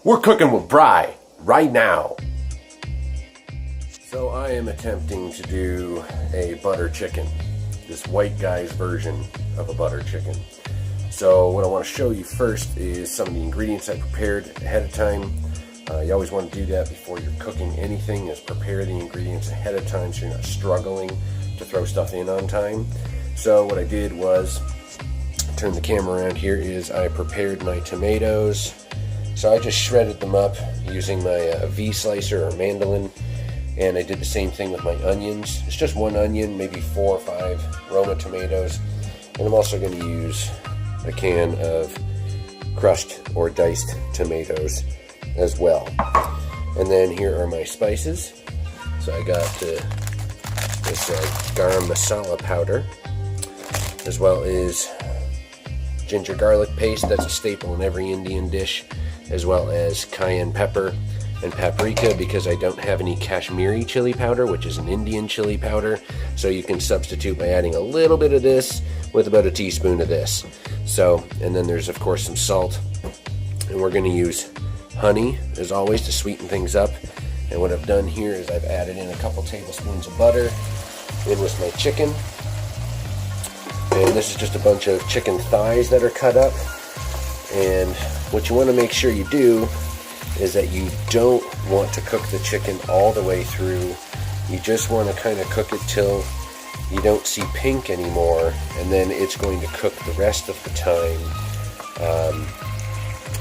We're cooking with Bry right now. So I am attempting to do a butter chicken, this white guy's version of a butter chicken. So what I want to show you first is some of the ingredients I prepared ahead of time. You always want to do that before you're cooking anything, is prepare the ingredients ahead of time so you're not struggling to throw stuff in on time. So what I did was, turn the camera around here, is I prepared my tomatoes. So I just shredded them up using my V-slicer or mandolin, and I did the same thing with my onions. It's just one onion, maybe 4 or 5 Roma tomatoes, and I'm also going to use a can of crushed or diced tomatoes as well. And then here are my spices. So I got this garam masala powder, as well as ginger garlic paste. That's a staple in every Indian dish, as well as cayenne pepper and paprika, because I don't have any Kashmiri chili powder, which is an Indian chili powder. So you can substitute by adding a little bit of this with about a teaspoon of this. So, and then there's of course some salt, and we're going to use honey as always to sweeten things up. And what I've done here is I've added in a couple tablespoons of butter in with my chicken, and this is just a bunch of chicken thighs that are cut up. And what you want to make sure you do is that you don't want to cook the chicken all the way through. You just want to kind of cook it till you don't see pink anymore, and then it's going to cook the rest of the time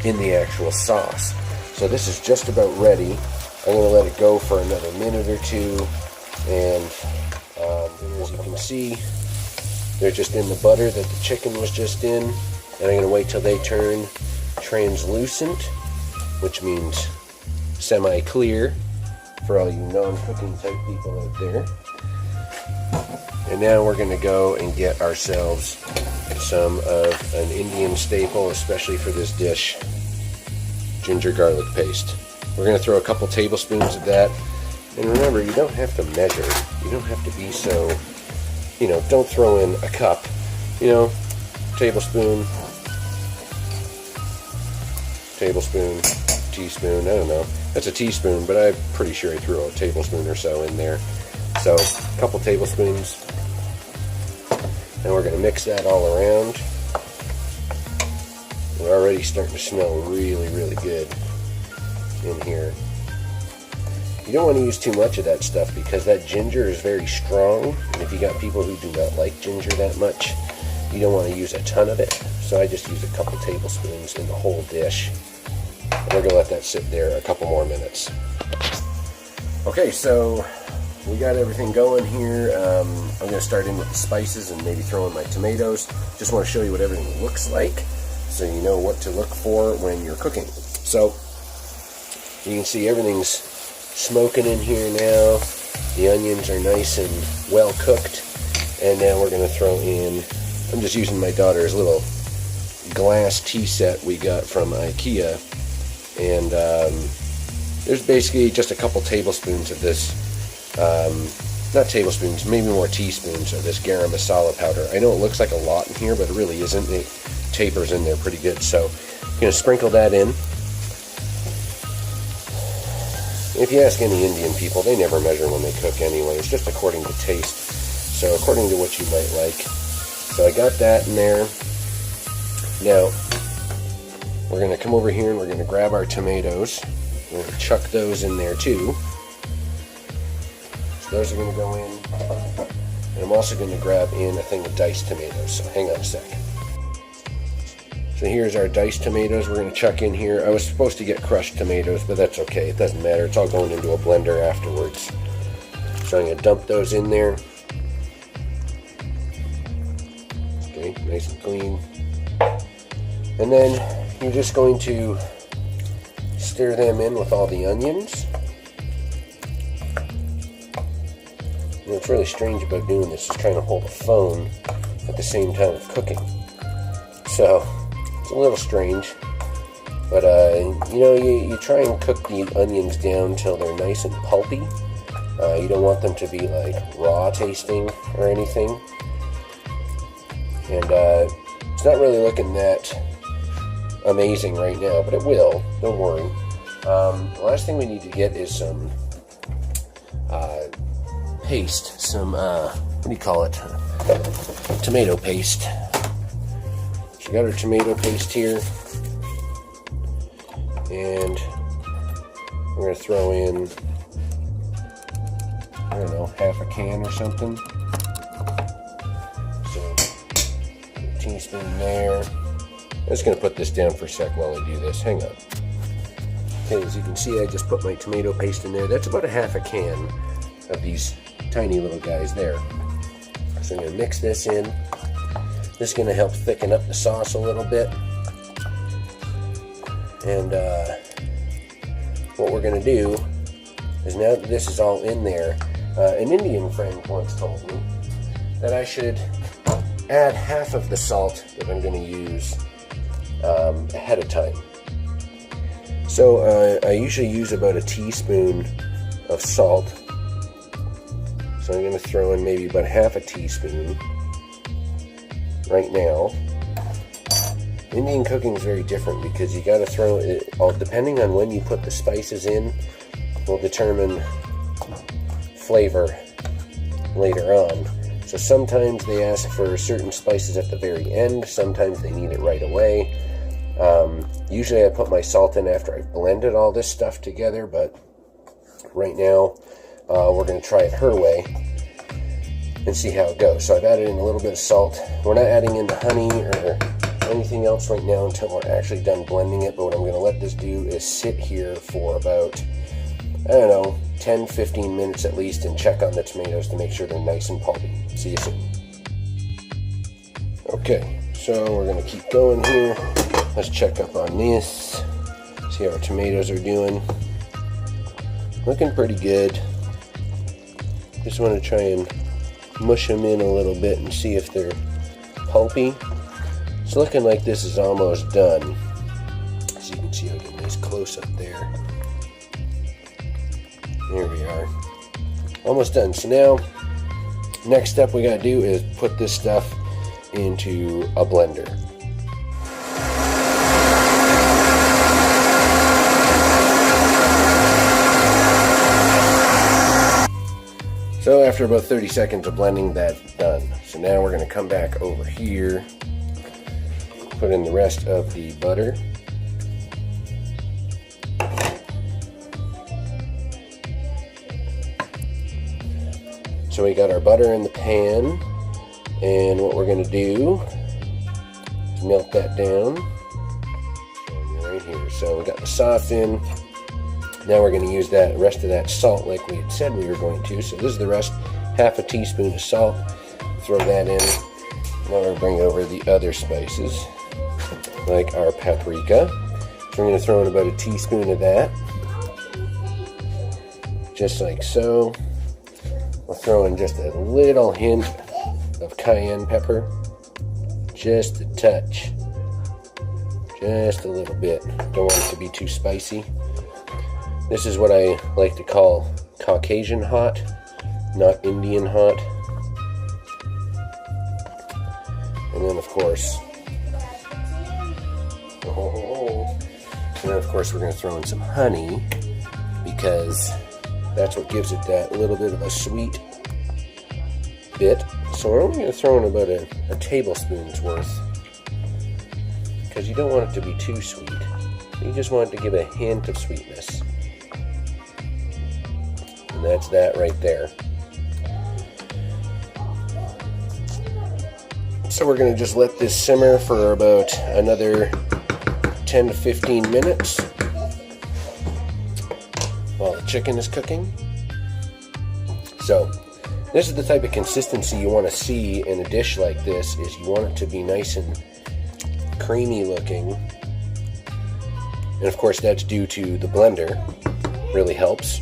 in the actual sauce. So this is just about ready. I'm going to let it go for another minute or two, and as you can see, they're just in the butter that the chicken was just in. And I'm going to wait till they turn translucent, which means semi-clear for all you non-cooking type people out there. And now we're going to go and get ourselves some of an Indian staple, especially for this dish, ginger garlic paste. We're going to throw a couple tablespoons of that. And remember, you don't have to measure. You don't have to be so, don't throw in a cup. Tablespoon, teaspoon, I don't know. That's a teaspoon, but I'm pretty sure I threw a tablespoon or so in there. So, a couple tablespoons. And we're going to mix that all around. We're already starting to smell really, really good in here. You don't want to use too much of that stuff because that ginger is very strong. And if you got people who do not like ginger that much, you don't want to use a ton of it. So I just use a couple tablespoons in the whole dish. And we're going to let that sit there a couple more minutes. Okay, so we got everything going here. I'm going to start in with the spices and maybe throw in my tomatoes. Just want to show you what everything looks like so you know what to look for when you're cooking. So you can see everything's smoking in here now. The onions are nice and well cooked. And now we're going to throw in, I'm just using my daughter's little glass tea set we got from IKEA, and there's basically just a couple tablespoons of this, not tablespoons, maybe more teaspoons of this garam masala powder. I know it looks like a lot in here, but it really isn't. It tapers in there pretty good, so I'm going to sprinkle that in. If you ask any Indian people, they never measure when they cook anyway. It's just according to taste, so according to what you might like. So I got that in there. Now, we're going to come over here and we're going to grab our tomatoes. We're going to chuck those in there too. So those are going to go in. And I'm also going to grab in a thing of diced tomatoes. So hang on a second. So here's our diced tomatoes we're going to chuck in here. I was supposed to get crushed tomatoes, but that's okay. It doesn't matter. It's all going into a blender afterwards. So I'm going to dump those in there. Okay, nice and clean. And then you're just going to stir them in with all the onions. And what's really strange about doing this is trying to hold a phone at the same time of cooking. So it's a little strange, but you try and cook the onions down till they're nice and pulpy. You don't want them to be like raw tasting or anything. And it's not really looking that amazing right now, but it will, don't worry. The last thing we need to get is some paste, some, what do you call it? Tomato paste. So we got our tomato paste here. And we're going to throw in, I don't know, half a can or something. So, a teaspoon there. I'm just going to put this down for a sec while I do this. Hang on. Okay, as you can see, I just put my tomato paste in there. That's about a half a can of these tiny little guys there. So I'm going to mix this in. This is going to help thicken up the sauce a little bit. And what we're going to do is, now that this is all in there, an Indian friend once told me that I should add half of the salt that I'm going to use ahead of time. So I usually use about a teaspoon of salt. So I'm going to throw in maybe about half a teaspoon right now. Indian cooking is very different because you got to throw it, all depending on when you put the spices in, will determine flavor later on. So sometimes they ask for certain spices at the very end, sometimes they need it right away. Usually I put my salt in after I've blended all this stuff together, but right now we're going to try it her way and see how it goes. So I've added in a little bit of salt. We're not adding in the honey or anything else right now until we're actually done blending it, but what I'm going to let this do is sit here for about, I don't know, 10-15 minutes at least, and check on the tomatoes to make sure they're nice and pulpy. See you soon. Okay, so we're going to keep going here. Let's check up on this, see how our tomatoes are doing. Looking pretty good. Just want to try and mush them in a little bit and see if they're pulpy. It's looking like this is almost done. As you can see, I'll get a nice close up there. There we are. Almost done. So now, next step we got to do is put this stuff into a blender. So after about 30 seconds of blending, that's done. So now we're going to come back over here, put in the rest of the butter. So we got our butter in the pan, and what we're going to do is melt that down right here. So we got the sauce in. Now we're going to use that rest of that salt like we had said we were going to. So this is the rest, half a teaspoon of salt. Throw that in. Now we're going to bring over the other spices, like our paprika. So we're going to throw in about a teaspoon of that, just like so. We'll throw in just a little hint of cayenne pepper, just a touch, just a little bit. Don't want it to be too spicy. This is what I like to call Caucasian hot, not Indian hot. And then of course, we're going to throw in some honey, because that's what gives it that little bit of a sweet bit. So we're only going to throw in about a tablespoon's worth, because you don't want it to be too sweet. You just want it to give a hint of sweetness. And that's that right there. So we're going to just let this simmer for about another 10 to 15 minutes while the chicken is cooking. So this is the type of consistency you want to see in a dish like this. Is you want it to be nice and creamy looking, and of course that's due to the blender. Really helps.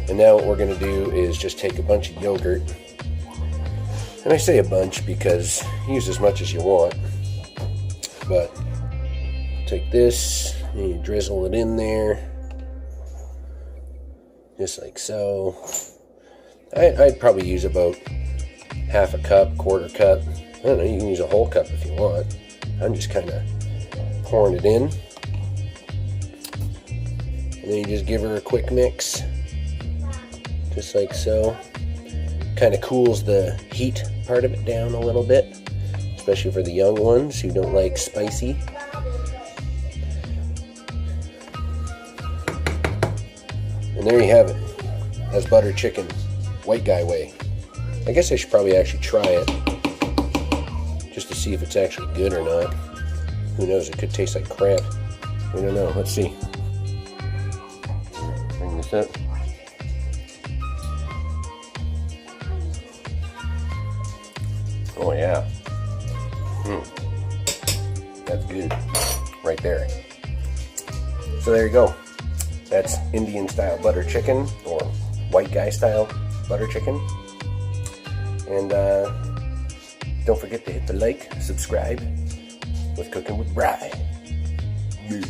And now what we're going to do is just take a bunch of yogurt, and I say a bunch because use as much as you want, but take this and you drizzle it in there just like so. I'd probably use about half a cup, quarter cup. I don't know, you can use a whole cup if you want. I'm just kind of pouring it in. And then you just give her a quick mix, just like so. Kind of cools the heat part of it down a little bit, especially for the young ones who don't like spicy. And there you have it. That's butter chicken, white guy way. I guess I should probably actually try it, just to see if it's actually good or not. Who knows, it could taste like crap. We don't know, let's see. Bring this up. Oh yeah. That's good. Right there. So there you go. That's Indian style butter chicken, or white guy style butter chicken. And don't forget to hit the like, subscribe with Cooking with Bry. Yeah.